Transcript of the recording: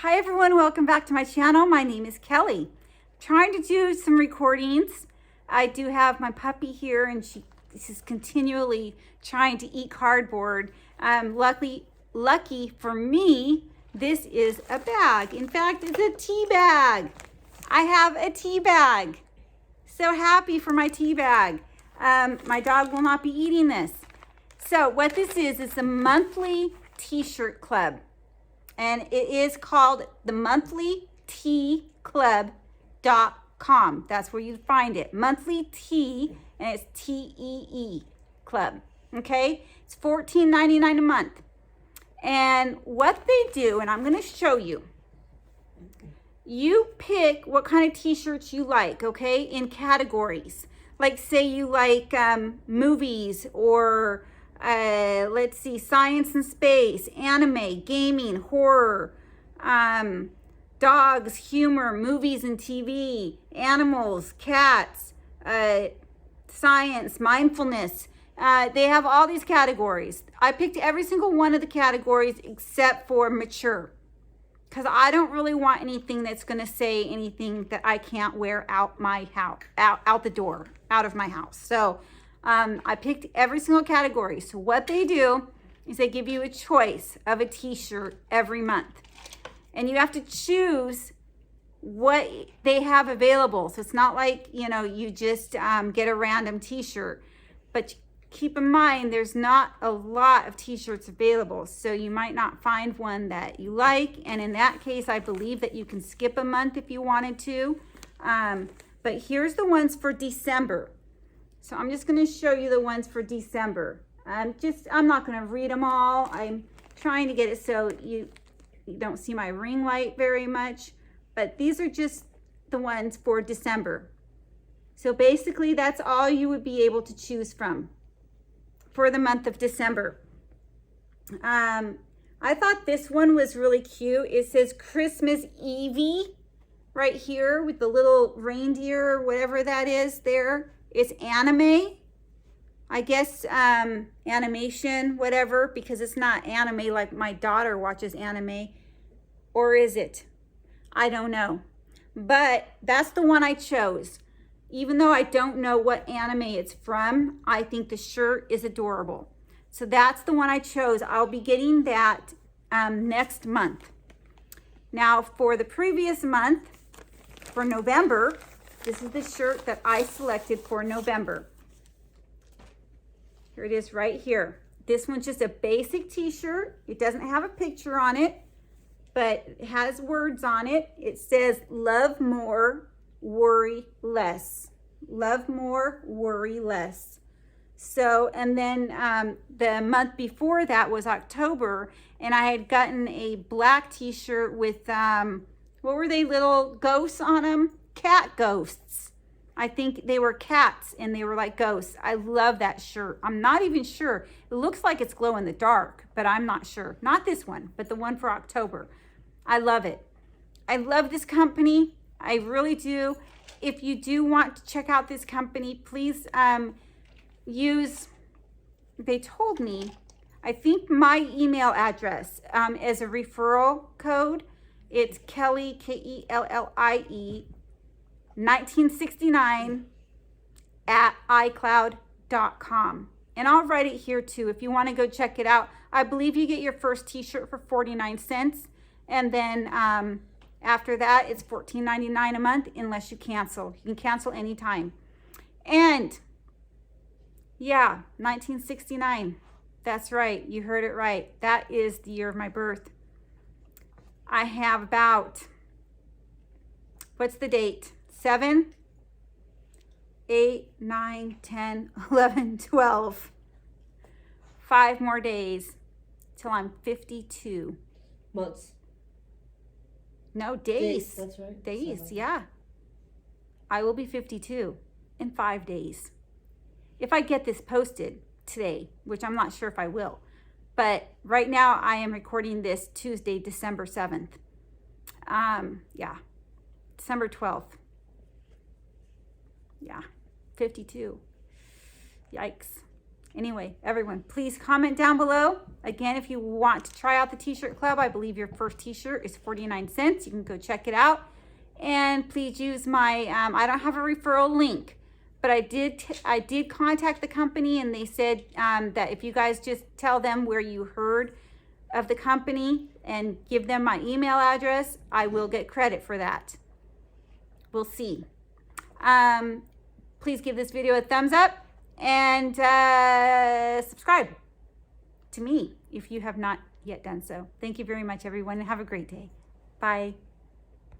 Hi everyone, welcome back to my channel. My name is Kelly. Trying to do some recordings. I do have my puppy here and she's continually trying to eat cardboard. Lucky for me, this is a bag. In fact, it's a tea bag. I have a tea bag. So happy for my tea bag. My dog will not be eating this. So what this is a monthly t-shirt club. And it is called the monthlyteeclub.com. That's where you find it. Monthly Tea, and it's T-E-E Club. Okay? It's $14.99 a month. And what they do, and I'm going to show you. You pick what kind of t-shirts you like, okay, in categories. Like say you like movies or let's see, science and space, anime, gaming, horror, dogs, humor, movies and TV, animals, cats, science, mindfulness. They have all these categories. I picked every single one of the categories except for mature, because I don't really want anything that's going to say anything that I can't wear out my house, out the door, out of my house. So I picked every single category. So what they do is they give you a choice of a t-shirt every month. And you have to choose what they have available. So it's not like, you know, you just get a random t-shirt. But keep in mind, there's not a lot of t-shirts available. So you might not find one that you like. And in that case, I believe that you can skip a month if you wanted to. But here's the ones for December. So I'm just going to show you the ones for December. I'm not going to read them all. I'm trying to get it so you don't see my ring light very much. But these are just the ones for December. So basically that's all you would be able to choose from for the month of December. I thought this one was really cute. It says Christmas Evie right here with the little reindeer or whatever that is there. It's anime, I guess, animation, whatever, because it's not anime like my daughter watches anime. Or is it? I don't know. But that's the one I chose. Even though I don't know what anime it's from, I think the shirt is adorable. So that's the one I chose. I'll be getting that next month. Now for the previous month, for November, this is the shirt that I selected for November. Here it is right here. This one's just a basic t-shirt. It doesn't have a picture on it, but it has words on it. It says, love more, worry less. Love more, worry less. So, and then the month before that was October, and I had gotten a black t-shirt with, what were they, little ghosts on them? Cat ghosts. I think they were cats and they were like ghosts. I love that shirt. I'm not even sure. It looks like it's glow in the dark, but I'm not sure. Not this one, but the one for October. I love it. I love this company. I really do. If you do want to check out this company, please use, they told me, I think my email address as a referral code. It's Kelly, Kellie, 1969 at iCloud.com. And I'll write it here too if you want to go check it out. I believe you get your first t-shirt for 49 cents. And then after that, it's $14.99 a month unless you cancel. You can cancel anytime. And yeah, 1969. That's right. You heard it right. That is the year of my birth. I have about, what's the date? 7, 8, 9, 10, 11, 12. 5 more days till I'm 52. Months. No, days. That's right. Days, 7. yeah. I will be 52 in 5 days. If I get this posted today, which I'm not sure if I will. But right now I am recording this Tuesday, December 7th. Yeah, December 12th. Yeah, 52. Yikes. Anyway, everyone, please comment down below. Again, if you want to try out the t-shirt club, I believe your first t-shirt is 49 cents. You can go check it out. And please use my, I don't have a referral link, but I did contact the company, and they said that if you guys just tell them where you heard of the company and give them my email address, I will get credit for that. We'll see. Please give this video a thumbs up and subscribe to me if you have not yet done so. Thank you very much, everyone, and have a great day. Bye.